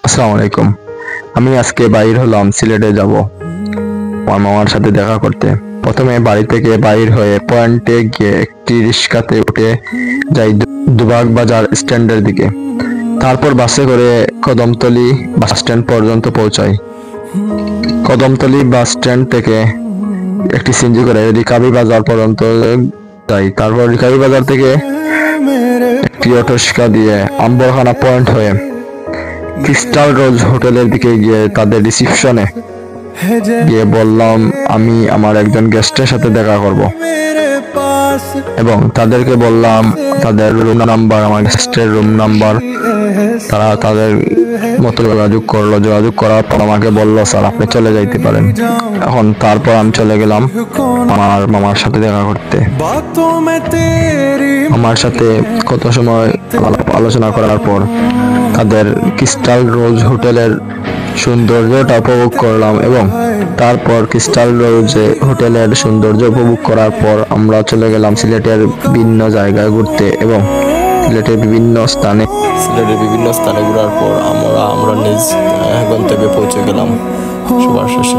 আসসালামু আলাইকুম। আমি আজকে বাইর হলাম, সিলেটে যাব আমার মামার সাথে দেখা করতে। প্রথমে বাড়ি থেকে বাইর হয়ে পয়েন্টে গিয়ে একটি রিক্সাতে উঠে যাই দুবাগ বাজার স্ট্যান্ডের দিকে। তারপর বাসে করে কদমতলী বাস স্ট্যান্ড পর্যন্ত পৌঁছাই। কদমতলী বাস স্ট্যান্ড থেকে একটি সিএনজি করে রিকাবি বাজার পর্যন্ত যাই। তারপর রিকাবি বাজার থেকে একটি অটোরিক্সা দিয়ে আম্বরখানা পয়েন্ট হয়ে ক্রিস্টাল রোজ হোটেলের দিকে গিয়ে তাদের রিসিপশনে গিয়ে বললাম আমি আমার একজন গেস্টের সাথে দেখা করব এবং তাদেরকে বললাম তাদের রুম নাম্বার, আমার গেস্টের রুম নাম্বার। তারা তাদের মতো যোগাযোগ করলো। যোগাযোগ করার পর আমাকে বললো, স্যার আপনি চলে যাইতে পারেন। এখন তারপর আমি চলে গেলাম আমার মামার সাথে দেখা করতে। আমার সাথে কত সময় আলোচনা করার পর তাদের ক্রিস্টাল রোজ হোটেলের সৌন্দর্যটা উপভোগ করলাম এবং তারপর ক্রিস্টাল রোজ হোটেলের সৌন্দর্য উপভোগ করার পর আমরা চলে গেলাম সিলেটের বিভিন্ন জায়গায় ঘুরতে এবং সিলেটের বিভিন্ন স্থানে ঘোরার পর আমরা নিজ গন্তব্যে পৌঁছে গেলাম সবার শেষে।